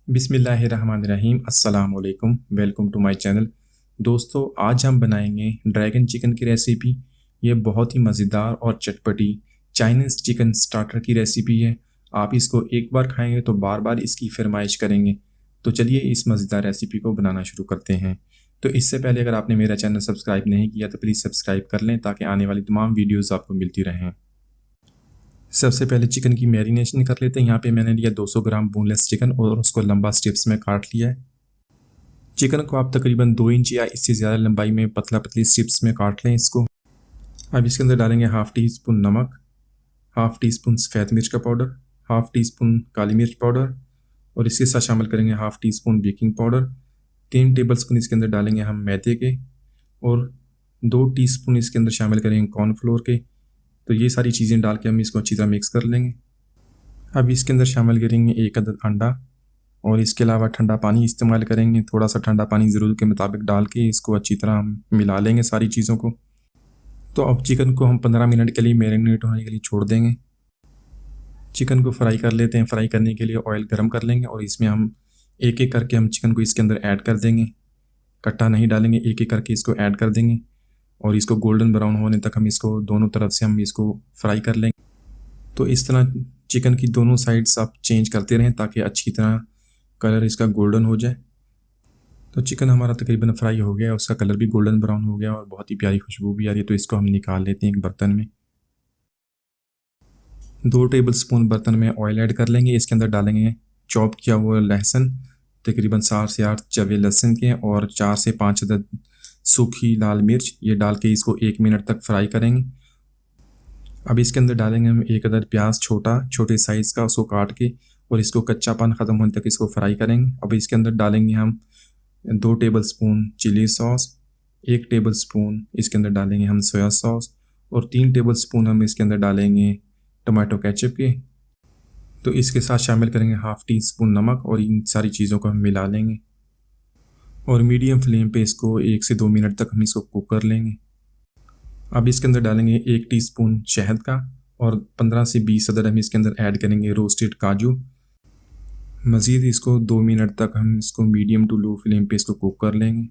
बिस्मिल्लाहिर्रहमानिर्रहीम अस्सलाम वालेकुम। Welcome to my channel. दोस्तों, आज हम बनाएंगे ड्रैगन चिकन की रेसिपी। ये बहुत ही मज़ेदार और चटपटी चाइनीज़ चिकन स्टार्टर की रेसिपी है। आप इसको एक बार खाएंगे तो बार बार इसकी फरमाइश करेंगे। तो चलिए इस मज़ेदार रेसिपी को बनाना शुरू करते हैं। तो इससे पहले अगर आपने मेरा चैनल सब्सक्राइब नहीं किया तो प्लीज़ सब्सक्राइब कर लें ताकि आने वाली तमाम वीडियोज़ आपको मिलती रहें। सबसे पहले चिकन की मैरिनेशन कर लेते हैं। यहाँ पे मैंने लिया 200 ग्राम बोनलेस चिकन और उसको लंबा स्ट्रिप्स में काट लिया है। चिकन को आप तकरीबन 2 इंच या इससे ज़्यादा लंबाई में पतला पतली स्ट्रिप्स में काट लें इसको। अब इसके अंदर डालेंगे हाफ़ टी स्पून नमक, हाफ़ टी स्पून सफ़ेद मिर्च का पाउडर, हाफ़ टी स्पून काली मिर्च पाउडर और इसके साथ शामिल करेंगे half tea spoon baking powder. 3 table spoon इसके अंदर डालेंगे हम मैदे के और 2 टीस्पून इसके अंदर शामिल करेंगे कॉर्नफ्लोर के। तो ये सारी चीज़ें डाल के हम इसको अच्छी तरह मिक्स कर लेंगे। अब इसके अंदर शामिल करेंगे 1 अदद अंडा और इसके अलावा ठंडा पानी इस्तेमाल करेंगे। थोड़ा सा ठंडा पानी ज़रूरत के मुताबिक डाल के इसको अच्छी तरह हम मिला लेंगे सारी चीज़ों को। तो अब चिकन को हम 15 मिनट के लिए मैरिनेट होने के लिए छोड़ देंगे। चिकन को फ्राई कर लेते हैं। फ्राई करने के लिए ऑयल गर्म कर लेंगे और इसमें हम एक एक करके हम चिकन को इसके अंदर ऐड कर देंगे। कट्टा नहीं डालेंगे, एक एक करके इसको ऐड कर देंगे और इसको गोल्डन ब्राउन होने तक हम इसको दोनों तरफ से हम इसको फ्राई कर लेंगे। तो इस तरह चिकन की दोनों साइड्स आप चेंज करते रहें ताकि अच्छी तरह कलर इसका गोल्डन हो जाए। तो चिकन हमारा तकरीबन फ्राई हो गया, उसका कलर भी गोल्डन ब्राउन हो गया और बहुत ही प्यारी खुशबू भी आ रही है। तो इसको हम निकाल लेते हैं एक बर्तन में। 2 टेबल स्पून बर्तन में ऑयल ऐड कर लेंगे। इसके अंदर डालेंगे चॉप किया हुआ लहसुन, तकरीबन 7 से 8 चवे लहसुन के और 4 से 5 अदद सूखी लाल मिर्च। ये डाल के इसको 1 मिनट तक फ्राई करेंगे। अब इसके अंदर डालेंगे हम 1 अदद प्याज छोटे साइज़ का, उसको काट के और इसको कच्चापन ख़त्म होने तक इसको फ्राई करेंगे। अब इसके अंदर डालेंगे हम 2 tablespoon chilli sauce, 1 tablespoon इसके अंदर डालेंगे हम सोया सॉस और 3 टेबल स्पून हम इसके अंदर डालेंगे टमाटो केचप के। तो इसके साथ शामिल करेंगे हाफ़ टी स्पून नमक और इन सारी चीज़ों को हम मिला लेंगे और मीडियम फ्लेम पे इसको 1 से 2 मिनट तक हम इसको कुक कर लेंगे। अब इसके अंदर डालेंगे 1 टीस्पून शहद का और 15 से 20 अदद हम इसके अंदर ऐड करेंगे रोस्टेड काजू। मज़ीद इसको 2 मिनट तक हम इसको मीडियम टू लो फ्लेम पे इसको कुक कर लेंगे।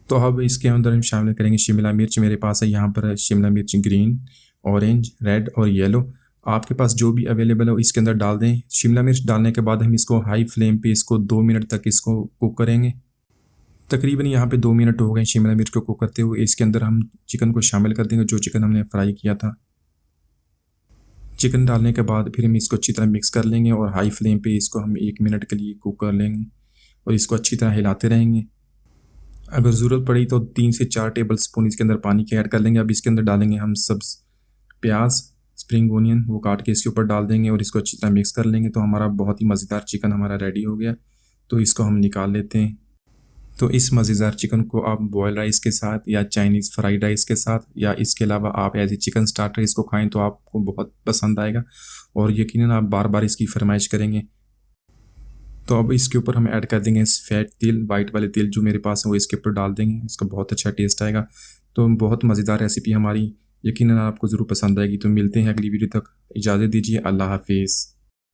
तो अब इसके अंदर हम शामिल करेंगे शिमला मिर्च। मेरे पास है यहाँ पर शिमला मिर्च ग्रीन, ऑरेंज, रेड और येलो। आपके पास जो भी अवेलेबल हो इसके अंदर डाल दें। शिमला मिर्च डालने के बाद हम इसको हाई फ्लेम पे इसको 2 मिनट तक इसको कुक करेंगे। तकरीबन यहाँ पे 2 मिनट हो गए शिमला मिर्च को कुक करते हुए। इसके अंदर हम चिकन को शामिल कर देंगे, जो चिकन हमने फ्राई किया था। चिकन डालने के बाद फिर हम इसको अच्छी तरह मिक्स कर लेंगे और हाई फ्लेम पे इसको हम 1 मिनट के लिए कुक कर लेंगे और इसको अच्छी तरह हिलाते रहेंगे। अगर ज़रूरत पड़ी तो 3 से 4 टेबल स्पून इसके अंदर पानी के ऐड कर लेंगे। अब इसके अंदर डालेंगे हम सब प्याज, स्प्रिंग ओनियन, वो काट के इसके ऊपर डाल देंगे और इसको अच्छी तरह मिक्स कर लेंगे। तो हमारा बहुत ही मज़ेदार चिकन हमारा रेडी हो गया। तो इसको हम निकाल लेते हैं। तो इस मज़ेदार चिकन को आप बॉयल राइस के साथ या चाइनीज़ फ्राइड राइस के साथ या इसके अलावा आप एज ए चिकन स्टार्टर इसको खाएं तो आपको बहुत पसंद आएगा और यकीनन आप बार बार इसकी फरमाइश करेंगे। तो अब इसके ऊपर हम ऐड कर देंगे सफ़ेद तिल, वाइट वाले तिल जो मेरे पास है वो इसके ऊपर डाल देंगे। इसका बहुत अच्छा टेस्ट आएगा। तो बहुत मज़ेदार रेसिपी हमारी, यकीनन आपको ज़रूर पसंद आएगी। तो मिलते हैं अगली वीडियो तक। इजाज़त दीजिए। अल्लाह हाफिज़।